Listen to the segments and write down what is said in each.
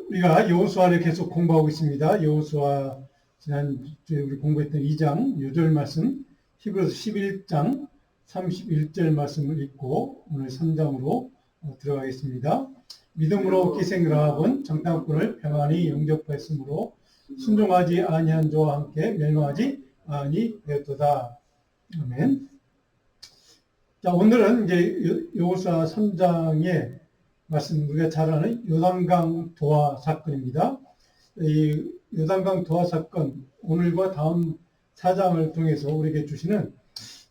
우리가 여호수아를 계속 공부하고 있습니다. 여호수아 지난주에 우리 공부했던 2장 6절 말씀, 히브리서 11장 31절 말씀을 읽고 오늘 3장으로 들어가겠습니다. 믿음으로 기생 라합은 정탐꾼을 평안히 영접하였으므로 순종하지 아니한 자와 함께 멸망하지 아니하였도다. 아멘. 자, 오늘은 이제 여호수아 3장의 말씀, 우리가 잘 아는 요단강 도하 사건입니다. 이 요단강 도하 사건, 오늘과 다음 4장을 통해서 우리에게 주시는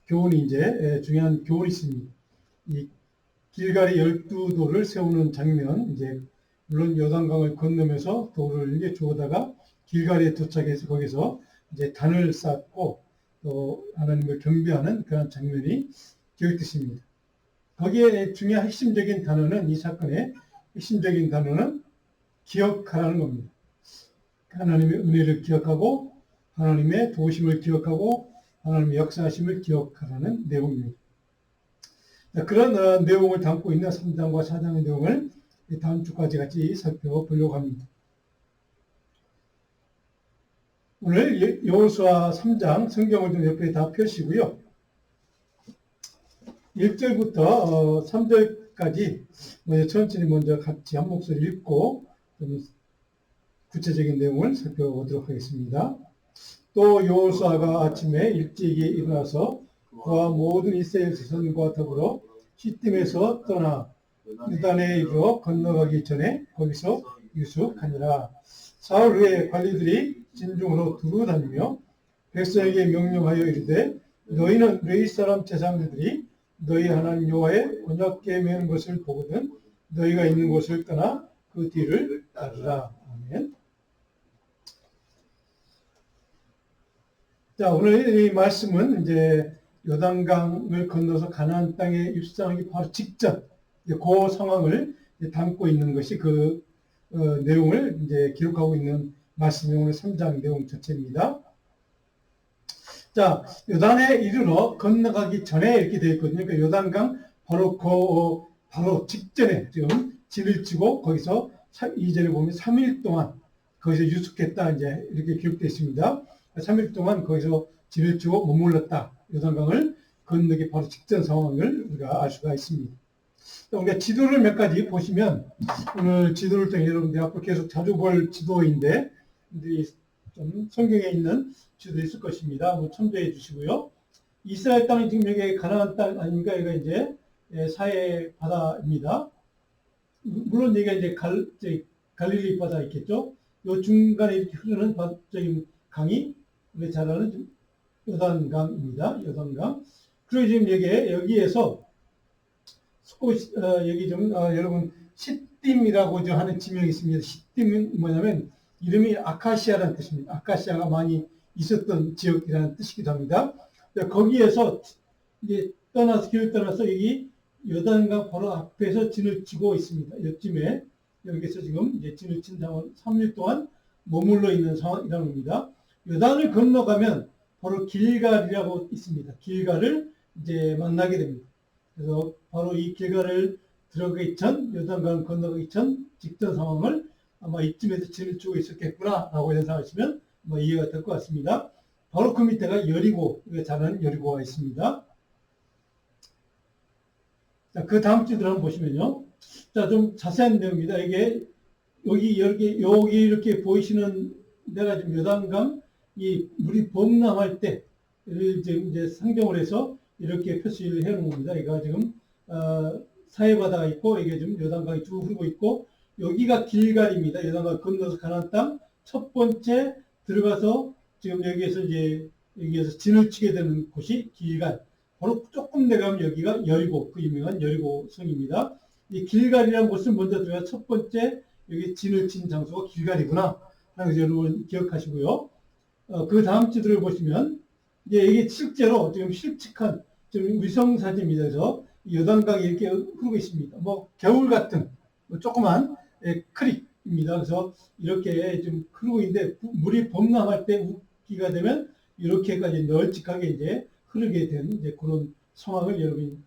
교훈이 이제 중요한 교훈이 있습니다. 이 길갈이 12돌을 세우는 장면, 이제 물론 요단강을 건너면서 돌을 이제 주워다가 길갈에 도착해서 거기서 이제 단을 쌓고 또 하나님을 경배하는 그런 장면이 기억되십니다. 거기에 중요한 핵심적인 단어는, 이 사건의 핵심적인 단어는 기억하라는 겁니다. 하나님의 은혜를 기억하고 하나님의 도우심을 기억하고 하나님의 역사하심을 기억하라는 내용입니다. 그런 내용을 담고 있는 3장과 4장의 내용을 다음 주까지 같이 살펴보려고 합니다. 오늘 여호수아 3장 성경을 좀 옆에 다 펴시고요. 1절부터 3절까지 천천히 먼저 같이 한 목소리 읽고 좀 구체적인 내용을 살펴보도록 하겠습니다. 또 여호수아가 아침에 일찍이 일어나서 그와 모든 이스라엘 자손과 더불어 시딤에서 떠나 요단에 이르러 건너가기 전에 거기서 유숙하니라. 사흘 후에 관리들이 진중으로 두루 다니며 백성에게 명령하여 이르되, 너희는 레위 사람 제사장들이 너희 하나님 여호와의 언약궤 매는 것을 보거든 너희가 있는 곳을 떠나 그 뒤를 따르라. 아멘. 자, 오늘 이 말씀은 이제 요단강을 건너서 가나안 땅에 입성하기 바로 직전, 그 상황을 담고 있는 것이 그 내용을 이제 기록하고 있는 말씀이 오늘 3장 내용 전체입니다. 자, 요단에 이르러 건너가기 전에 이렇게 되어 있거든요. 그러니까 요단강 바로 직전에 지금 진을 치고 거기서 2절에 보면 3일 동안 거기서 유숙했다, 이제 이렇게 기록되어 있습니다. 3일 동안 거기서 진을 치고 머물렀다. 요단강을 건너기 바로 직전 상황을 우리가 알 수가 있습니다. 우리가 지도를 몇 가지 보시면, 오늘 지도를 통해 여러분들 앞으로 계속 자주 볼 지도인데, 좀 성경에 있는 지도 있을 것입니다. 한번 참조해 주시고요. 이스라엘 땅이 지금 여기 가나안 땅 아닙니까? 여기가 이제 사해 바다입니다. 물론 여기가 이제 갈릴리 바다 있겠죠. 요 중간에 이렇게 흐르는 저기 강이 우리 잘 아는 요단강입니다. 요단강. 그리고 지금 여기에서 여기 좀 여러분 시딤이라고 하는 지명이 있습니다. 시딤은 뭐냐면 이름이 아카시아라는 뜻입니다. 아카시아가 많이 있었던 지역이라는 뜻이기도 합니다. 거기에서 이제 길을 떠나서 여기 요단강 바로 앞에서 진을 치고 있습니다. 요쯤에 여기서 지금 이제 진을 친 상황 3일 동안 머물러 있는 상황이라는 겁니다. 요단을 건너가면 바로 길갈이라고 있습니다. 길갈을 이제 만나게 됩니다. 그래서 바로 이 길갈을 들어가기 전, 요단강 건너가기 전 직전 상황을 아마 이쯤에서 진을 치고 있었겠구나 라고 연상하시면 이해가 될 것 같습니다. 바로 그 밑에가 여리고, 우리가 잘 아는 여리고가 있습니다. 자, 그 다음 주들 한번 보시면요. 자, 좀 자세한 내용입니다. 여기 이렇게 보이시는 데가 지금 요단강, 이 물이 범람할 때, 이제 상정을 해서 이렇게 표시를 해 놓은 겁니다. 이거 지금, 사해바다가 있고, 이게 지금 요단강이 쭉 흐르고 있고, 여기가 길갈입니다. 요단강 건너서 가나안 땅 첫 번째 들어가서 지금 여기에서 진을 치게 되는 곳이 길갈. 바로 조금 내려가면 여기가 여리고, 그 유명한 여리고 성입니다. 이 길갈이라는 곳을 먼저 들어가 첫 번째 여기 진을 친 장소가 길갈이구나 하는 것을 여러분 기억하시고요. 그 다음 지도를 보시면 이게 실제로 지금 실측한 좀 위성 사진입니다. 그래서 요단강이 이렇게 흐르고 있습니다. 겨울 같은 조그만 크릭입니다. 그래서 이렇게 좀 흐르고 있는데 물이 범람할 때 우기가 되면 이렇게까지 널찍하게 이제 흐르게 된 이제 그런 상황을 여러분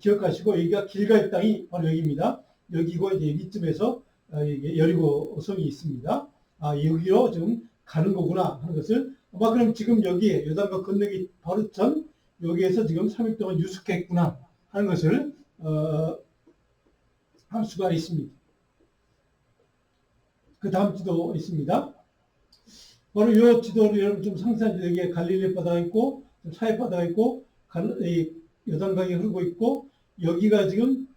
기억하시고, 여기가 길갈 땅이 바로 여기입니다. 여기고 이제 여기쯤에서 이게 여리고성이 있습니다. 여기로 지금 가는 거구나 하는 것을 그럼 지금 여기에 요단강 건너기 바로 전 여기에서 지금 3일 동안 유숙했구나 하는 것을 할 수가 있습니다. 그 다음 지도 있습니다. 바로 이 지도를 여러분 좀 상세하게 여기에 갈릴리 바다가 있고 사해 바다가 있고 요단강이 흐르고 있고 여기가 지금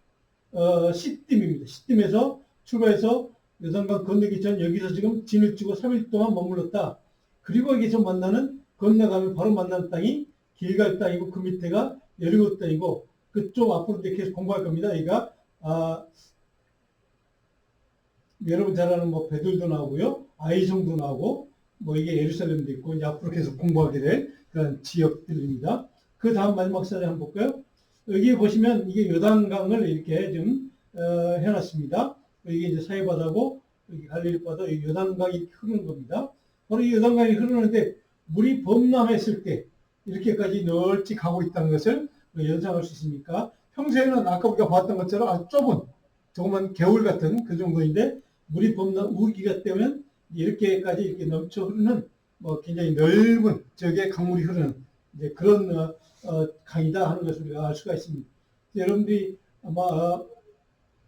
시딤입니다. 시딤에서 출발해서 요단강 건너기 전 여기서 지금 진을 치고 3일 동안 머물렀다. 그리고 여기서 만나는 건너가면 바로 만나는 땅이 길갈 땅이고 그 밑에가 여리고 땅이고 그쪽 앞으로 이제 계속 공부할 겁니다. 여기가 여러분 잘 아는 뭐 베들도 나오고요, 아이성도 나오고 이게 예루살렘도 있고 이제 앞으로 계속 공부하게 될 그런 지역들입니다. 그 다음 마지막 사진 한번 볼까요? 여기 보시면 이게 요단강을 이렇게 좀 해놨습니다. 이게 이제 사해바다고 여기 갈릴리 바다, 여기 요단강이 흐르는 겁니다. 바로 이 요단강이 흐르는데 물이 범람했을 때 이렇게까지 널찍 가고 있다는 것을 연상할 수 있습니까? 평소에는 아까 우리가 봤던 것처럼 아주 좁은 조그만 개울 같은 그 정도인데 물이 범람 우기가 되면 이렇게까지 이렇게 넘쳐 흐르는 굉장히 넓은 저게 강물이 흐르는 이제 그런 강이다 하는 것을 우리가 알 수가 있습니다. 여러분들이 아마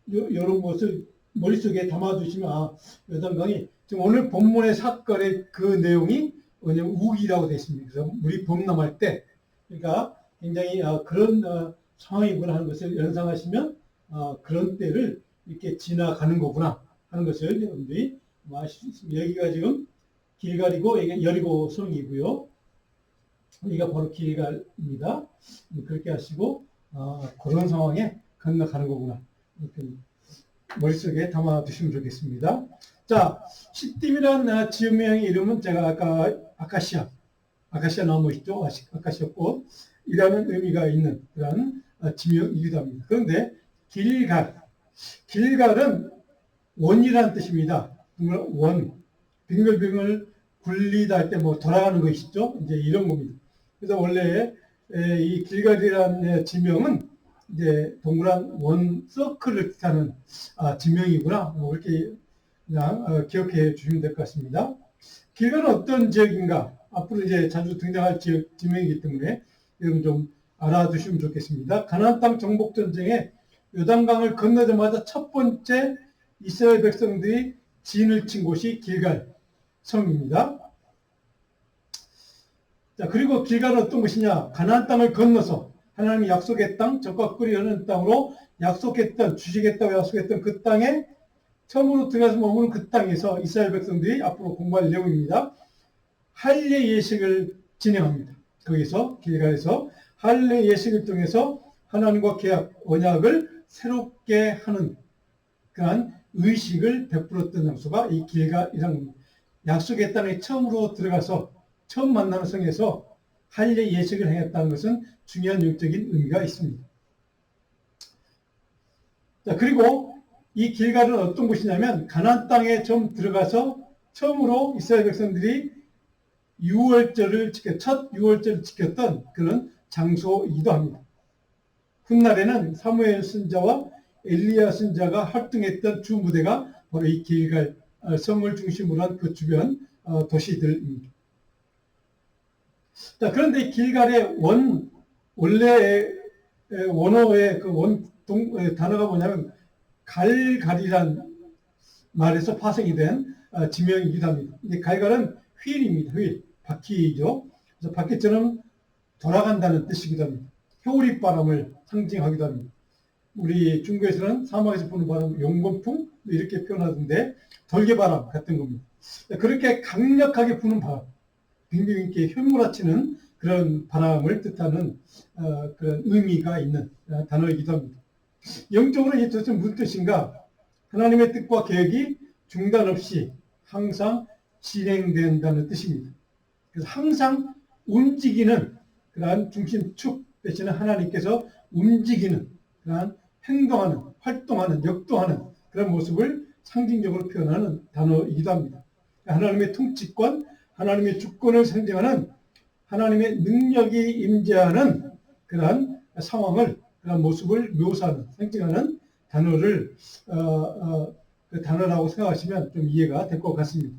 이런 것을 머릿속에 담아두시면 요단강이 지금 오늘 본문의 사건의 그 내용이 뭐냐면 우기라고 되어 있습니다. 그래서 물이 범람할 때 그러니까 굉장히 그런 상황이구나 하는 것을 연상하시면 그런 때를 이렇게 지나가는 거구나 하는 것을 여러분들이 아실 수 있습니다. 여기가 지금 길갈이고 여기가 여리고 성이고요. 여기가 바로 길갈입니다. 그렇게 하시고 그런 상황에 건너가는 거구나 이렇게 머릿속에 담아두시면 좋겠습니다. 자, 시딤이라는 지명의 이름은 제가 아까 아카시아 나무 있죠? 아카시아 꽃이라는 의미가 있는 그런 지명이기도 합니다. 그런데 길갈은 원이라는 뜻입니다. 원, 빙글빙글 굴리다 할 때 돌아가는 거 있죠? 이제 이런 겁니다. 그래서 원래 이 길갈이라는 지명은 이제 동그란 원 서클을 뜻하는 지명이구나. 이렇게 그냥 기억해 주시면 될 것 같습니다. 길갈은 어떤 지역인가? 앞으로 이제 자주 등장할 지명이기 때문에 여러분 좀 알아두시면 좋겠습니다. 가나안 땅 정복 전쟁에 요단강을 건너자마자 첫 번째 이스라엘 백성들이 진을 친 곳이 길갈 성입니다. 자, 그리고 길갈은 어떤 곳이냐? 가나안 땅을 건너서 하나님이 약속의 땅, 적과 꿀이 흐르는 땅으로 주시겠다고 약속했던 그 땅에 처음으로 들어가서 머무는 그 땅에서 이스라엘 백성들이 앞으로 공부할 내용입니다. 할례 예식을 진행합니다. 거기서 길갈에서 할례 예식을 통해서 하나님과 계약, 언약을 새롭게 하는 그러한 의식을 베풀었던 장소가 이 길갈이라는 겁니다. 약속의 땅에 처음으로 들어가서 처음 만나는 성에서 할례 예식을 행했다는 것은 중요한 영적인 의미가 있습니다. 자, 그리고 이 길갈은 어떤 곳이냐면 가나안 땅에 좀 들어가서 처음으로 이스라엘 백성들이 첫 유월절을 지켰던 그런 장소이기도 합니다. 훗날에는 사무엘 선자와 엘리야 선자가 활동했던 주 무대가 바로 이 길갈 성을 중심으로 한 그 주변 도시들입니다. 자, 그런데 길갈의 원래 원어의 단어가 뭐냐면 갈갈이란 말에서 파생이 된 지명이기도 합니다. 갈갈은 휠입니다. 바퀴죠. 그래서 바퀴처럼 돌아간다는 뜻이기도 합니다. 효리바람을 상징하기도 합니다. 우리 중국에서는 사막에서 부는 바람, 용건풍 이렇게 표현하던데 돌개바람 같은 겁니다. 그렇게 강력하게 부는 바람, 빙빙 이렇게 휘몰아치는 그런 바람을 뜻하는 그런 의미가 있는 단어이기도 합니다. 영적으로 이 뜻은 무슨 뜻인가? 하나님의 뜻과 계획이 중단 없이 항상 진행된다는 뜻입니다. 그래서 항상 움직이는 그러한 중심축 대신에 하나님께서 움직이는 그러한 행동하는, 활동하는, 역동하는 그런 모습을 상징적으로 표현하는 단어이기도 합니다. 하나님의 통치권, 하나님의 주권을 상징하는 하나님의 능력이 임재하는 그러한 상황을, 그런 모습을 묘사하는, 상징하는 단어를 그 단어라고 생각하시면 좀 이해가 될 것 같습니다.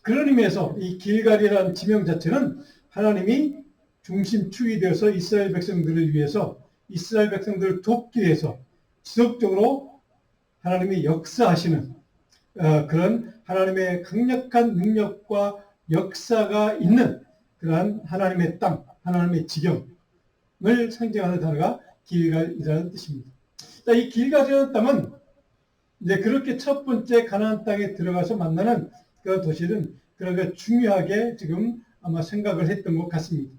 그런 의미에서 이 길갈이라는 지명 자체는 하나님이 중심축이 되어서 이스라엘 백성들을 위해서 이스라엘 백성들을 돕기 위해서 지속적으로 하나님이 역사하시는 그런 하나님의 강력한 능력과 역사가 있는 그러한 하나님의 땅, 하나님의 지경을 상징하는 단어가 길갈이라는 뜻입니다. 자, 이 길갈이라는 땅은 이제 그렇게 첫 번째 가나안 땅에 들어가서 만나는 그런 도시는 그런 중요하게 지금 아마 생각을 했던 것 같습니다.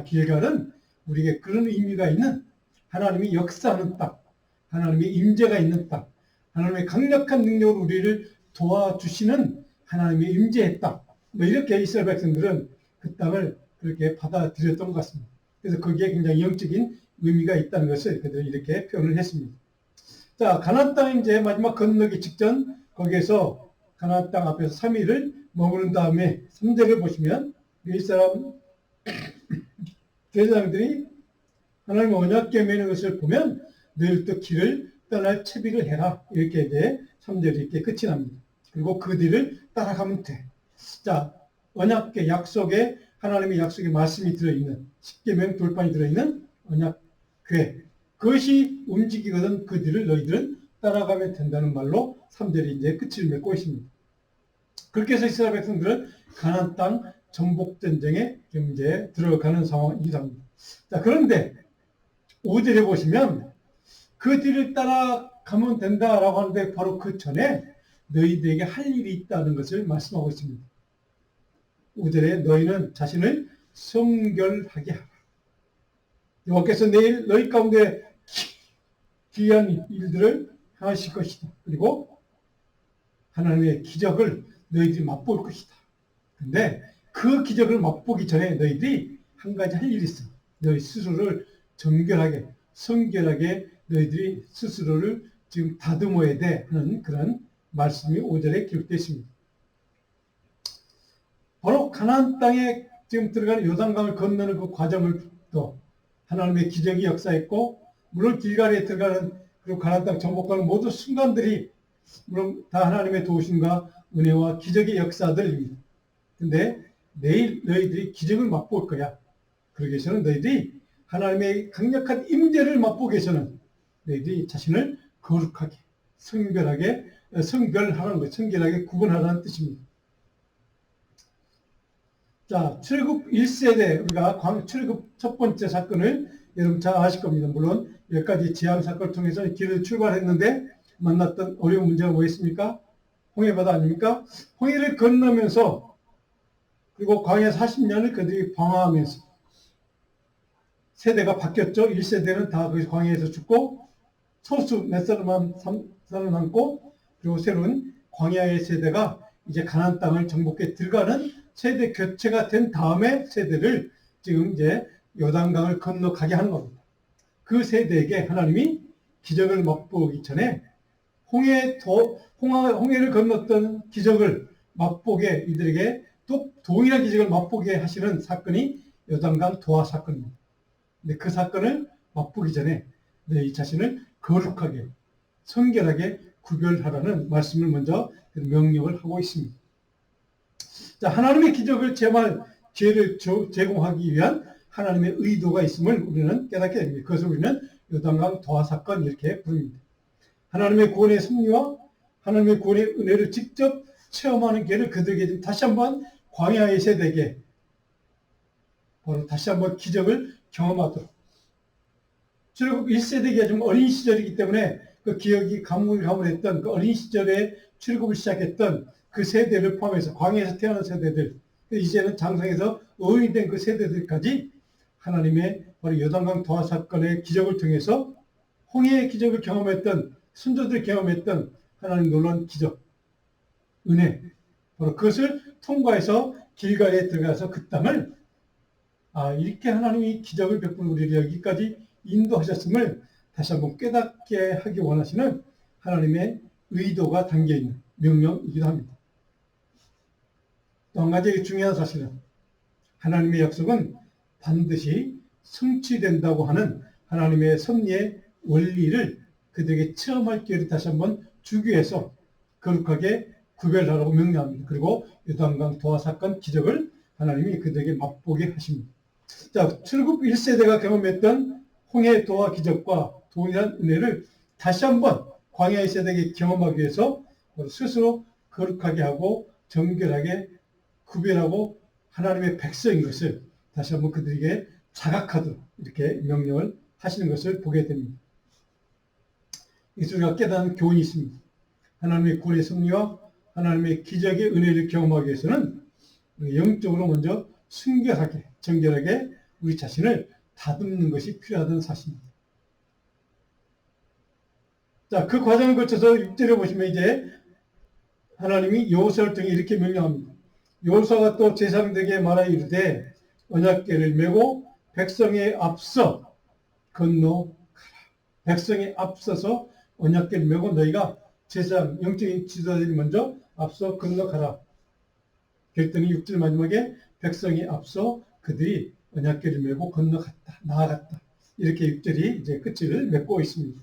길갈은 우리에게 그런 의미가 있는 하나님이 역사하는 땅, 하나님의 임재가 있는 땅, 하나님의 강력한 능력으로 우리를 도와주시는 하나님의 임재의 땅, 뭐 이렇게 이스라엘 백성들은 그 땅을 그렇게 받아들였던 것 같습니다. 그래서 거기에 굉장히 영적인 의미가 있다는 것을 그들은 이렇게 표현을 했습니다. 자, 가나안 땅 이제 마지막 건너기 직전 거기에서 가나안 땅 앞에서 3일을 머무른 다음에 3절을 보시면 이스라엘 대장들이 하나님의 언약궤 매는 것을 보면 너희도 길을 떠날 채비를 해라. 이렇게 이제 3절이 이렇게 끝이 납니다. 그리고 그 뒤를 따라가면 돼. 자, 언약궤 약속에 하나님의 약속의 말씀이 들어있는 십계명 돌판이 들어있는 언약궤 그것이 움직이거든 그 뒤를 너희들은 따라가면 된다는 말로 3절이 이제 끝을 맺고 있습니다. 그렇게 해서 이스라엘 백성들은 가나안 땅 정복 전쟁에 이제 들어가는 상황이기도 합니다. 자, 그런데 5절에 보시면 그 뒤를 따라가면 된다라고 하는데 바로 그 전에 너희들에게 할 일이 있다는 것을 말씀하고 있습니다. 5절에 너희는 자신을 성결하게 하라. 여호와께서 내일 너희 가운데 귀한 일들을 행하실 것이다. 그리고 하나님의 기적을 너희들이 맛볼 것이다. 근데 그 기적을 맛보기 전에 너희들이 한 가지 할 일이 있어. 너희 스스로를 정결하게, 성결하게 너희들이 스스로를 지금 다듬어야 돼 하는 그런 말씀이 5절에 기록되어 있습니다. 바로 가나안 땅에 지금 들어가는 요단강을 건너는 그 과정을 또 하나님의 기적이 역사했고 물론 길갈에 들어가는 그리고 가나안 땅 정복하는 모든 순간들이 물론 다 하나님의 도우심과 은혜와 기적의 역사들입니다. 근데 내일 너희들이 기적을 맛볼 거야. 그러기 위해서는 너희들이 하나님의 강력한 임재를 맛보기 위해서는 너희들이 자신을 거룩하게, 성별하게, 성별하는 것, 성결하게 구분하라는 뜻입니다. 자, 출애굽 1세대, 우리가 출애굽 첫 번째 사건을 여러분 잘 아실 겁니다. 물론 몇 가지 재앙 사건을 통해서 길을 출발했는데 만났던 어려운 문제가 뭐였습니까? 홍해바다 아닙니까? 홍해를 건너면서 그리고 광야 40년을 그들이 방황하면서 세대가 바뀌었죠. 1세대는 다 그 광야에서 죽고 소수 몇 사람만 살아남고 그리고 새로운 광야의 세대가 이제 가나안 땅을 정복해 들어가는 세대 교체가 된 다음에 세대를 지금 이제 요단강을 건너가게 하는 겁니다. 그 세대에게 하나님이 기적을 맛보기 전에 홍해를 건넜던 기적을 맛보게 이들에게 또 동일한 기적을 맛보게 하시는 사건이 요단강 도하 사건입니다. 근데 그 사건을 맛보기 전에 너희 자신을 거룩하게 성결하게 구별하라는 말씀을 먼저 명령을 하고 있습니다. 자, 하나님의 기적을 제말 기회를 제공하기 위한 하나님의 의도가 있음을 우리는 깨닫게 됩니다. 그것을 우리는 요단강 도하 사건 이렇게 부릅니다. 하나님의 구원의 섭리와 하나님의 구원의 은혜를 직접 체험하는 기회를 그들에게 다시 한번 광야의 세대에게 바로 다시 한번 기적을 경험하도록. 출애굽 1세대가 좀 어린 시절이기 때문에 그 기억이 가물가물했던 그 어린 시절에 출애굽을 시작했던 그 세대를 포함해서 광야에서 태어난 세대들, 이제는 장성에서 어른이 된 그 세대들까지 하나님의 바로 요단강 도하 사건의 기적을 통해서 홍해의 기적을 경험했던 선조들이 경험했던 하나님 놀라운 기적, 은혜, 바로 그것을 통과해서 길갈에 들어가서 그 땅을 이렇게 하나님이 기적을 베풀어 우리를 여기까지 인도하셨음을 다시 한번 깨닫게 하기 원하시는 하나님의 의도가 담겨있는 명령이기도 합니다. 또 한 가지 중요한 사실은 하나님의 약속은 반드시 성취된다고 하는 하나님의 섭리의 원리를 그들에게 체험할 기회를 다시 한번 주기 위해서 거룩하게 구별하라고 명령합니다. 그리고 요단강 도하 사건 기적을 하나님이 그들에게 맛보게 하십니다. 자, 출애굽 1세대가 경험했던 홍해 도하 기적과 동일한 은혜를 다시 한번 광야의 세대에게 경험하기 위해서 스스로 거룩하게 하고 정결하게 구별하고 하나님의 백성인 것을 다시 한번 그들에게 자각하도록 이렇게 명령을 하시는 것을 보게 됩니다. 이것을 우리가 깨닫는 교훈이 있습니다. 하나님의 구원의 섭리와 하나님의 기적의 은혜를 경험하기 위해서는 영적으로 먼저 순결하게 정결하게 우리 자신을 다듬는 것이 필요하다는 사실입니다. 자, 그 과정을 거쳐서 6절에 보시면 이제 하나님이 여호수아를 통해 이렇게 명령합니다. 여호수아가 또 제사장들에게 말하여 이르되 언약궤를 메고 백성에 앞서 건너가라. 백성에 앞서서 언약궤를 메고 너희가 제사장 영적인 지도자들이 먼저 앞서 건너가라. 그랬더니 6절 마지막에 백성에 앞서 그들이 언약궤를 메고 건너갔다. 나아갔다. 이렇게 6절이 이제 끝을 맺고 있습니다.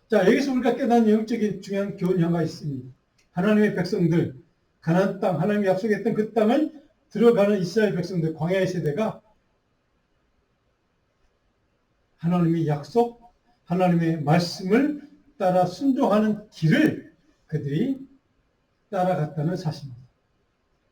자, 여기서 우리가 깨닫는 영적인 중요한 교훈이 하나 있습니다. 하나님의 백성들, 가나안 땅, 하나님이 약속했던 그 땅을 들어가는 이스라엘 백성들, 광야의 세대가 하나님의 약속, 하나님의 말씀을 따라 순종하는 길을 그들이 따라갔다는 사실입니다.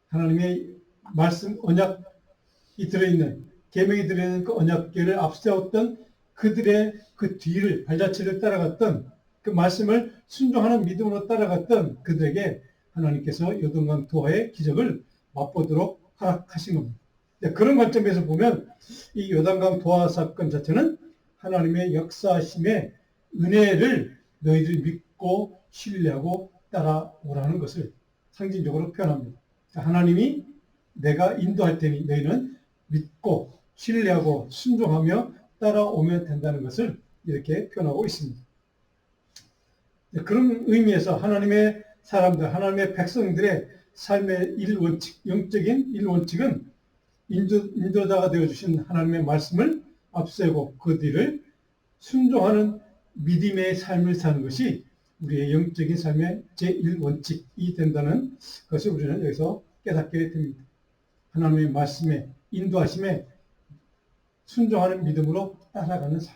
하나님의 말씀, 언약이 들어있는, 계명이 들어있는 그 언약궤를 앞세웠던 그들의 그 뒤를, 발자취를 따라갔던 그 말씀을 순종하는 믿음으로 따라갔던 그들에게 하나님께서 요단강 도하의 기적을 맛보도록 허락하신 겁니다. 그런 관점에서 보면 이 요단강 도하 사건 자체는 하나님의 역사하심의 은혜를 너희들이 믿고 신뢰하고 따라오라는 것을 상징적으로 표현합니다. 하나님이 내가 인도할 테니 너희는 믿고 신뢰하고 순종하며 따라오면 된다는 것을 이렇게 표현하고 있습니다. 그런 의미에서 하나님의 사람들, 하나님의 백성들의 삶의 일원칙, 영적인 일원칙은 인도자가 되어주신 하나님의 말씀을 앞세우고 그 뒤를 순종하는 믿음의 삶을 사는 것이 우리의 영적인 삶의 제1원칙이 된다는 것을 우리는 여기서 깨닫게 됩니다. 하나님의 말씀에 인도하심에 순종하는 믿음으로 따라가는 삶.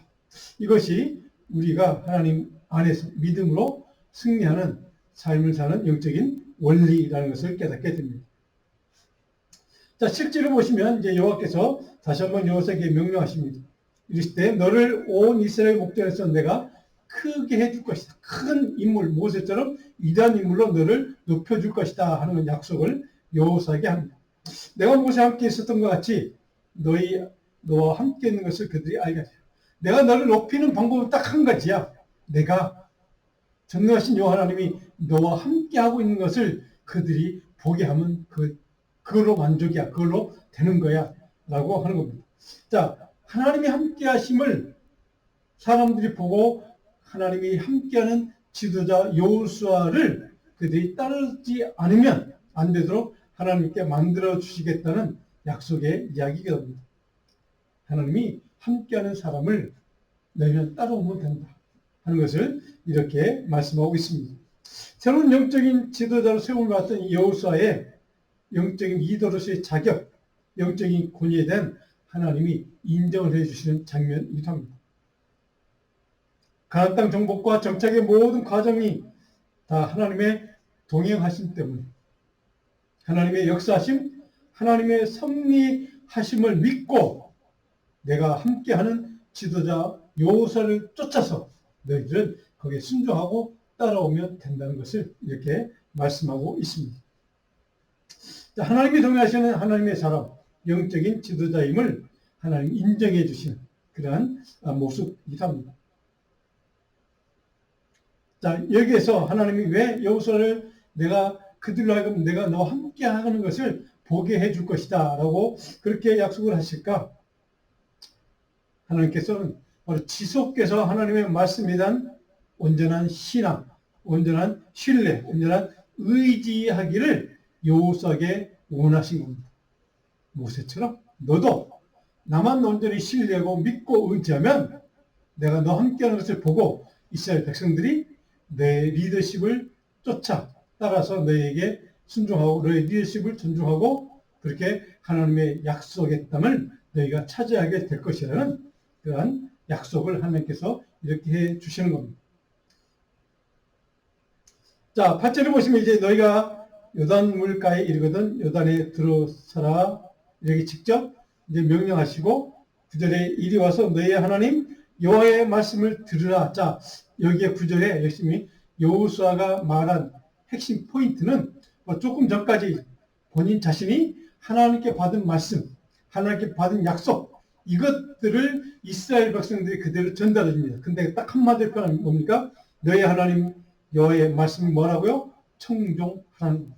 이것이 우리가 하나님 안에서 믿음으로 승리하는 삶을 사는 영적인 원리라는 것을 깨닫게 됩니다. 자, 실제로 보시면 이제 여호와께서 다시 한번 여호수아에게 명령하십니다. 이르시되 너를 온 이스라엘 목전에서 내가 크게 해줄 것이다. 큰 인물, 모세처럼 위대한 인물로 너를 높여줄 것이다 하는 약속을 여호수아에게 합니다. 내가 모세와 함께 있었던 것 같이 너와 함께 있는 것을 그들이 알게 하라. 내가 너를 높이는 방법은 딱 한 가지야. 내가 전능하신 여호와 하나님이 너와 함께 하고 있는 것을 그들이 보게 하면 그걸로 만족이야. 그걸로 되는 거야. 라고 하는 겁니다. 자, 하나님이 함께 하심을 사람들이 보고 하나님이 함께하는 지도자 여호수아를 그들이 따르지 않으면 안 되도록 하나님께 만들어 주시겠다는 약속의 이야기가 됩니다. 하나님이 함께하는 사람을 너희는 따라오면 된다 하는 것을 이렇게 말씀하고 있습니다. 새로운 영적인 지도자로 세움을 받았던 여호수아의 영적인 리더로서의 자격, 영적인 권위에 대한 하나님이 인정을 해주시는 장면이기도 합니다. 가나안 땅 정복과 정착의 모든 과정이 다 하나님의 동행하심 때문에 하나님의 역사하심, 하나님의 섭리하심을 믿고 내가 함께하는 지도자 여호수아를 쫓아서 너희들은 거기에 순종하고 따라오면 된다는 것을 이렇게 말씀하고 있습니다. 하나님이 동행하시는 하나님의 사람, 영적인 지도자임을 하나님 인정해 주시는 그러한 모습이기도 합니다. 자, 여기에서 하나님이 왜 여호수아를 내가 그들로 하여금 내가 너와 함께 하는 것을 보게 해줄 것이다 라고 그렇게 약속을 하실까? 하나님께서는 바로 지속해서 하나님의 말씀에 대한 온전한 신앙, 온전한 신뢰, 온전한 의지하기를 여호수아에게 원하신 겁니다. 모세처럼 너도 나만 온전히 신뢰하고 믿고 의지하면 내가 너 함께하는 것을 보고 이스라엘 백성들이 내 리더십을 쫓아 따라서 너에게 순종하고 너의 리더십을 존중하고 그렇게 하나님의 약속의 땅을 너희가 차지하게 될 것이라는 그러한 약속을 하나님께서 이렇게 해 주시는 겁니다. 자, 8절에 보시면 이제 너희가 요단 물가에 이르거든 요단에 들어서라 이렇게 직접 이제 명령하시고 9절에 이리 와서 너희의 하나님 여호와의 말씀을 들으라. 자, 여기에 9절에 열심히 여호수아가 말한 핵심 포인트는 조금 전까지 본인 자신이 하나님께 받은 말씀, 하나님께 받은 약속 이것들을 이스라엘 백성들이 그대로 전달해 줍니다. 근데 딱 한마디로 표현하면 뭡니까? 너희 하나님 여호와의 말씀이 뭐라고요? 청종하라는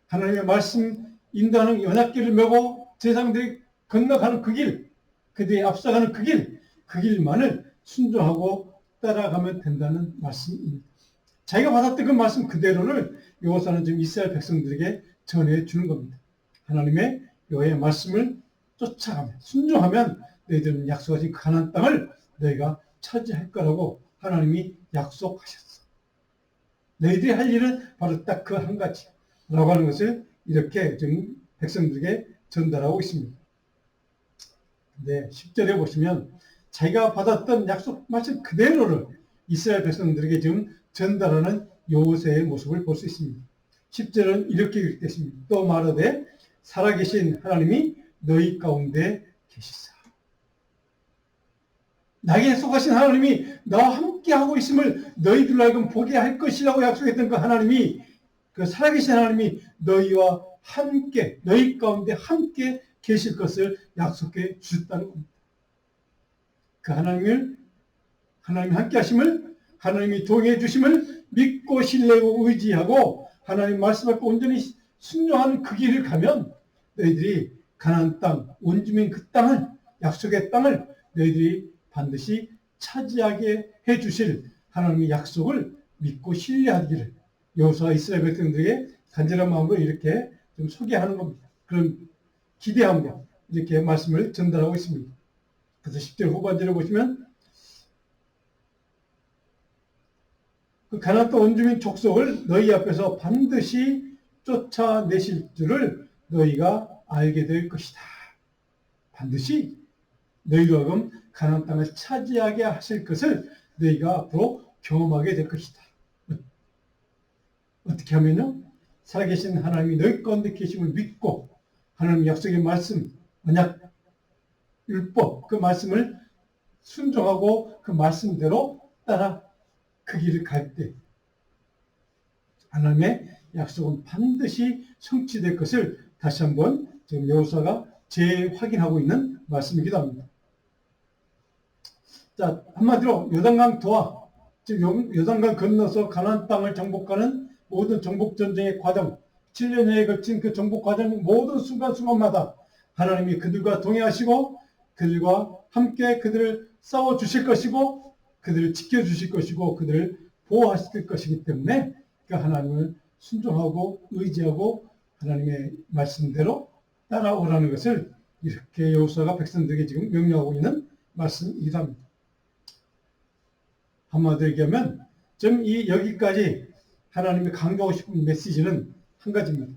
하나님의 말씀 인도하는 연합길을 메고 제사장들이 건너가는 그 길, 그들이 앞서가는 그 길만을 순종하고 따라가면 된다는 말씀입니다. 자기가 받았던 그 말씀 그대로를 여호수아는 지금 이스라엘 백성들에게 전해 주는 겁니다. 하나님의 여호와의 말씀을 쫓아가면 순종하면 너희들은 약속하신 가나안 땅을 너희가 차지할 거라고 하나님이 약속하셨어. 너희들이 할 일은 바로 딱 그 한 가지라고 하는 것을 이렇게 지금 백성들에게 전달하고 있습니다. 근데 10절에 보시면 자기가 받았던 약속 말씀 그대로를 이스라엘 백성들에게 지금 전달하는 여호수아의 모습을 볼 수 있습니다. 10절은 이렇게 읽겠습니다. 또 말하되 살아계신 하나님이 너희 가운데 계시사. 나에게 속하신 하나님이 나와 함께하고 있음을 너희들로 하여금 보게 할 것이라고 약속했던 그 하나님이 그 살아계신 하나님이 너희와 함께 너희 가운데 함께 계실 것을 약속해 주셨다는 겁니다. 그 하나님 함께 하심을 하나님이 동의해 주심을 믿고 신뢰하고 의지하고 하나님 말씀 앞에 온전히 순종하는 그 길을 가면 너희들이 가나안 땅, 원주민 그 땅을 약속의 땅을 너희들이 반드시 차지하게 해 주실 하나님의 약속을 믿고 신뢰하기를 여호수아 이스라엘 백성들에게 간절한 마음으로 이렇게 좀 소개하는 겁니다. 그런 기대하며 이렇게 말씀을 전달하고 있습니다. 그래서 10절 후반절에 보시면 그 가나안 땅 원주민 족속을 너희 앞에서 반드시 쫓아내실 줄을 너희가 알게 될 것이다. 반드시 너희로 하여금 가나안 땅을 차지하게 하실 것을 너희가 앞으로 경험하게 될 것이다. 어떻게 하면요? 살아계신 하나님이 너희 가운데 계심을 믿고 하나님 약속의 말씀, 언약, 율법 그 말씀을 순종하고 그 말씀대로 따라 그 길을 갈 때 하나님의 약속은 반드시 성취될 것을 다시 한번 지금 여호수아가 재확인하고 있는 말씀이기도 합니다. 자, 한마디로 요단강 도하, 즉 요단강 건너서 가나안 땅을 정복하는 모든 정복 전쟁의 과정, 7년여에 걸친 그 정복 과정 모든 순간순간마다 하나님이 그들과 동행하시고 그들과 함께 그들을 싸워 주실 것이고 그들을 지켜 주실 것이고 그들을 보호하실 것이기 때문에 그 하나님을 순종하고 의지하고 하나님의 말씀대로 따라오라는 것을 이렇게 여호수아가 백성들에게 지금 명령하고 있는 말씀이기도 합니다. 한마디로 얘기하면 지금 여기까지 하나님이 강조하고 싶은 메시지는 한 가지입니다.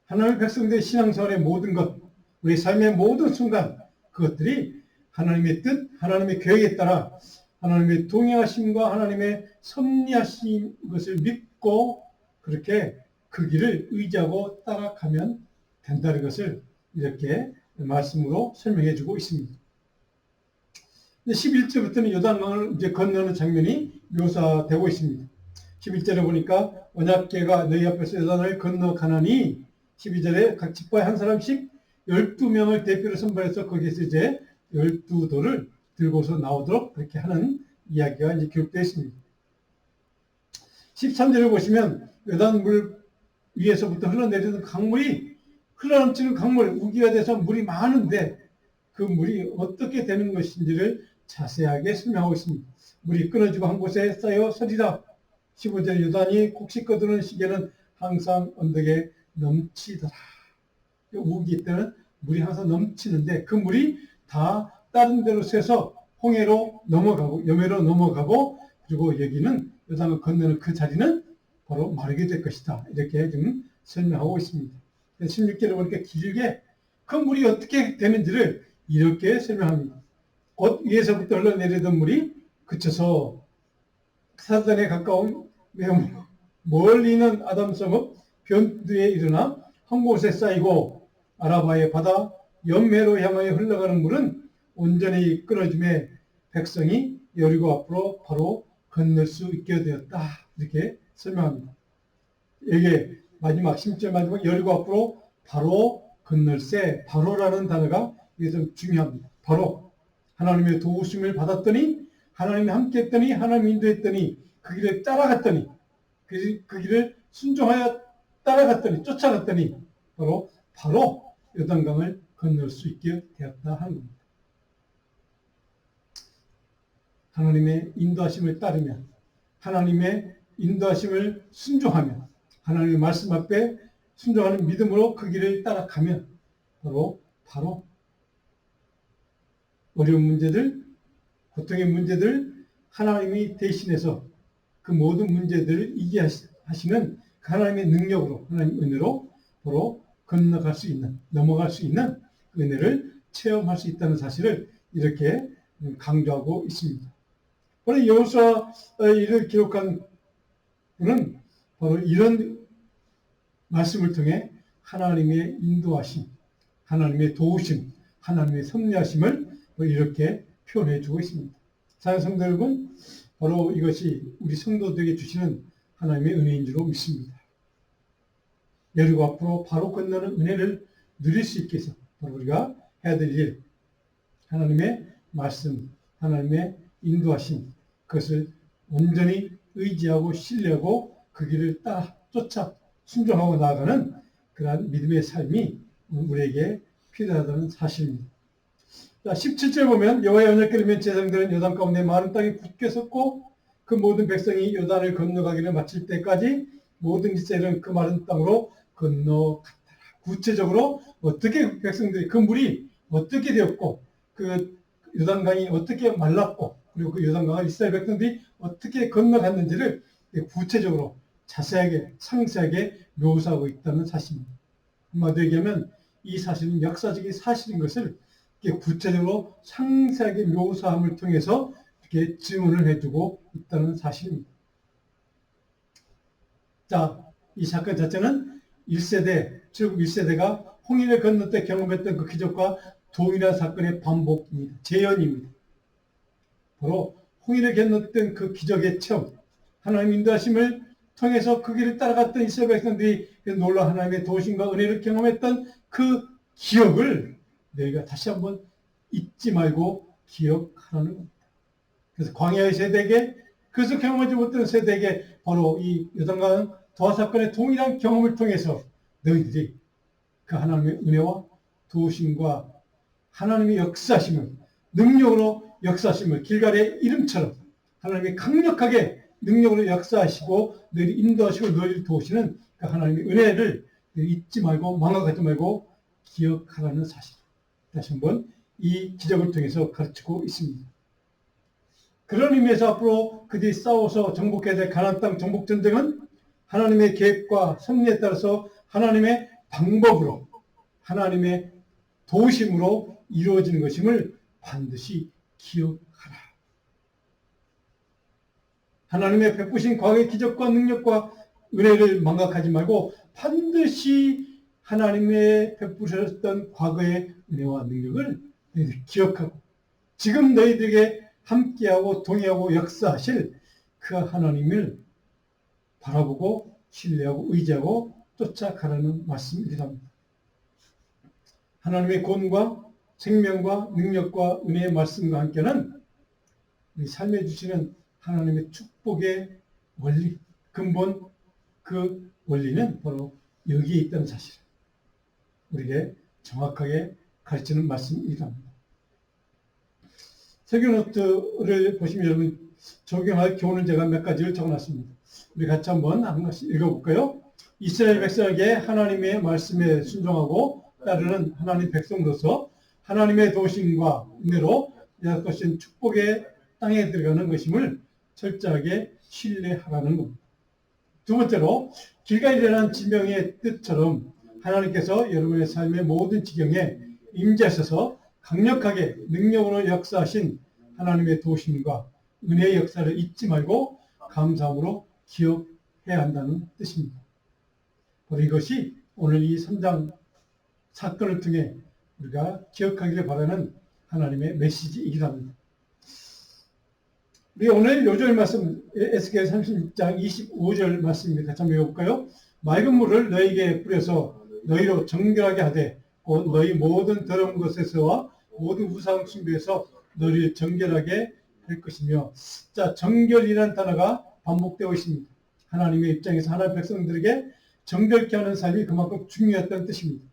하나님의 백성들의 신앙생활의 모든 것, 우리 삶의 모든 순간 그것들이 하나님의 뜻, 하나님의 계획에 따라 하나님의 동행하심과 하나님의 섭리하신 것을 믿고 그렇게 그 길을 의지하고 따라가면 된다는 것을 이렇게 말씀으로 설명해 주고 있습니다. 11절부터는 요단강을 이제 건너는 장면이 묘사되고 있습니다. 11절에 보니까 언약궤가 너희 앞에서 요단을 건너가나니 12절에 각 지파에 한 사람씩 12명을 대표로 선발해서 거기에서 이제 12돌을 들고서 나오도록 그렇게 하는 이야기가 이제 기록되어 있습니다. 13절을 보시면 요단물 위에서부터 흘러내리는 강물이 흘러넘치는 강물, 우기가 돼서 물이 많은데 그 물이 어떻게 되는 것인지를 자세하게 설명하고 있습니다. 물이 끊어지고 한 곳에 쌓여 서리라. 15절 요단이 곡식 거두는 시기에는 항상 언덕에 넘치더라. 우기 때는 물이 항상 넘치는데 그 물이 다 다른 데로 새서 홍해로 넘어가고 여매로 넘어가고 그리고 여기는 요단을 건너는 그 자리는 바로 마르게 될 것이다. 이렇게 좀 설명하고 있습니다. 16절에 보니까 길게 그 물이 어떻게 되는지를 이렇게 설명합니다. 곧 위에서부터 흘러내리던 물이 그쳐서 사단에 가까운 매우 멀리 있는 아담 성읍 변두에 일어나 한 곳에 쌓이고 아라바의 바다 연매로 향하여 흘러가는 물은 온전히 끊어짐에 백성이 여리고 앞으로 바로 건널 수 있게 되었다. 이렇게 설명합니다. 여기에 마지막 10절 마지막 여리고 앞으로 바로 건널세, 바로라는 단어가 이게 좀 중요합니다. 바로 하나님의 도우심을 받았더니 하나님이 함께 했더니 하나님이 인도했더니 그 길을 따라갔더니 그 길을 순종하여 따라갔더니 쫓아갔더니 바로 요단강을 건널 수 있게 되었다 하는 겁니다. 하나님의 인도하심을 따르면 하나님의 인도하심을 순종하면 하나님의 말씀 앞에 순종하는 믿음으로 그 길을 따라가면 바로 어려운 문제들, 고통의 문제들 하나님이 대신해서 그 모든 문제들을 이기게 하시는 하나님의 능력으로 하나님의 은혜로 바로 건너갈 수 있는, 넘어갈 수 있는 은혜를 체험할 수 있다는 사실을 이렇게 강조하고 있습니다. 바로 여호수아를 기록한 분은 바로 이런 말씀을 통해 하나님의 인도하심, 하나님의 도우심, 하나님의 섭리하심을 이렇게 표현해 주고 있습니다. 사랑하는 성도 여러분, 바로 이것이 우리 성도들에게 주시는 하나님의 은혜인 줄로 믿습니다. 여리고 앞으로 바로 건너는 은혜를 누릴 수 있게 해서 바로 우리가 해야 될 일, 하나님의 말씀, 하나님의 인도하심, 그것을 온전히 의지하고 신뢰하고 그 길을 따라 쫓아 순종하고 나아가는 그러한 믿음의 삶이 우리에게 필요하다는 사실입니다. 자, 17절 보면 여호와의 언약궤를 맨 제사장들은 요단 가운데 마른 땅에 굳게 섰고 그 모든 백성이 요단을 건너가기를 마칠 때까지 모든 이스라엘은 그 마른 땅으로 건너갔더라. 구체적으로 어떻게 백성들이 그 물이 어떻게 되었고 그 요단강이 어떻게 말랐고 그리고 그 요단강을 이스라엘 백성들이 어떻게 건너갔는지를 구체적으로 자세하게 상세하게 묘사하고 있다는 사실입니다. 한마디로 얘기하면 이 사실은 역사적인 사실인 것을 구체적으로 상세하게 묘사함을 통해서 이렇게 증언을 해주고 있다는 사실입니다. 자, 이 사건 자체는 1세대, 즉 1세대가 홍해를 건널 때 경험했던 그 기적과 동일한 사건의 반복입니다. 재현입니다. 바로 홍해를 건넜던 그 기적의 체험, 하나님 인도하심을 통해서 그 길을 따라갔던 이스라엘 백성들이 놀라운 하나님의 도우심과 은혜를 경험했던 그 기억을 너희가 다시 한번 잊지 말고 기억하라는 겁니다. 그래서 광야의 세대에게, 그래서 경험하지 못한 세대에게 바로 이 요단강 도하 사건의 동일한 경험을 통해서 너희들이 그 하나님의 은혜와 도우심과 하나님의 역사심을, 능력으로 역사심을 길갈의 이름처럼 하나님이 강력하게 능력으로 역사하시고 너희를 인도하시고 너희를 도우시는 그 하나님의 은혜를 잊지 말고 망각하지 말고 기억하라는 사실. 다시 한번 이 기적을 통해서 가르치고 있습니다. 그런 의미에서 앞으로 그들이 싸워서 정복해야 될 가나안 땅 정복 전쟁은 하나님의 계획과 섭리에 따라서 하나님의 방법으로 하나님의 도우심으로 이루어지는 것임을 반드시 기억하라. 하나님의 베푸신 과거의 기적과 능력과 은혜를 망각하지 말고 반드시 하나님의 베푸셨던 과거의 은혜와 능력을 너희들이 기억하고 지금 너희들에게 함께하고 동의하고 역사하실 그 하나님을 바라보고 신뢰하고 의지하고 쫓아가라는 말씀이랍니다. 하나님의 권과 생명과 능력과 은혜의 말씀과 함께는 우리 삶에 주시는 하나님의 축복의 원리, 근본 그 원리는 바로 여기에 있다는 사실. 우리에게 정확하게 가르치는 말씀이랍니다. 설교노트를 보시면 여러분 적용할 교훈을 제가 몇 가지를 적어놨습니다. 우리 같이 한번 한 번씩 읽어볼까요? 이스라엘 백성에게 하나님의 말씀에 순종하고 따르는 하나님 백성으로서 하나님의 도우심과 은혜로 약속하신 축복의 땅에 들어가는 것임을 철저하게 신뢰하라는 겁니다. 두 번째로 길가이라는 지명의 뜻처럼 하나님께서 여러분의 삶의 모든 지경에 임재하셔서 강력하게 능력으로 역사하신 하나님의 도우심과 은혜의 역사를 잊지 말고 감사함으로 기억해야 한다는 뜻입니다. 바로 이것이 오늘 이 3장 사건을 통해 우리가 기억하기를 바라는 하나님의 메시지이기도 합니다. 우리 오늘 요절 말씀 에스겔 36장 25절 말씀입니다. 같이 한번 읽어볼까요? 맑은 물을 너에게 뿌려서 너희로 정결하게 하되 곧 너희 모든 더러운 것에서와 모든 우상 숭배에서 너희를 정결하게 할 것이며, 자, 정결이라는 단어가 반복되고 있습니다. 하나님의 입장에서 하나님 백성들에게 정결케 하는 삶이 그만큼 중요했다는 뜻입니다.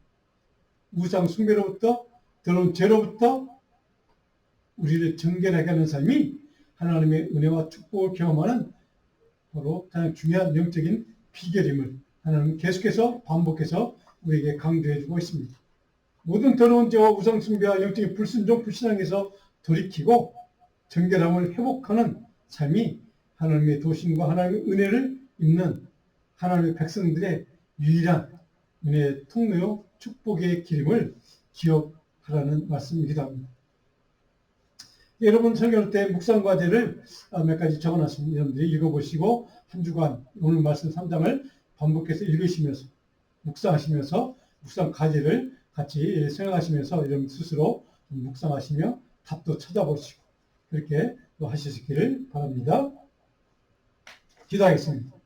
우상 숭배로부터 더러운 죄로부터 우리를 정결하게 하는 삶이 하나님의 은혜와 축복을 경험하는 바로 가장 중요한 영적인 비결임을 하나님은 계속해서 반복해서 우리에게 강조해주고 있습니다. 모든 더러운 죄와 우상 숭배와 영적인 불순종, 불신앙에서 돌이키고 정결함을 회복하는 삶이 하나님의 도심과 하나님의 은혜를 입는 하나님의 백성들의 유일한 은혜의 통로요 축복의 길임을 기억하라는 말씀이기도 합니다. 여러분 설교할 때 묵상 과제를 몇 가지 적어놨습니다. 여러분들이 읽어보시고 한 주간 오늘 말씀 3장을 반복해서 읽으시면서 묵상하시면서 묵상 과제를 같이 생각하시면서 여러분 스스로 묵상하시며 답도 찾아보시고 그렇게 또 하시기를 바랍니다. 기도하겠습니다.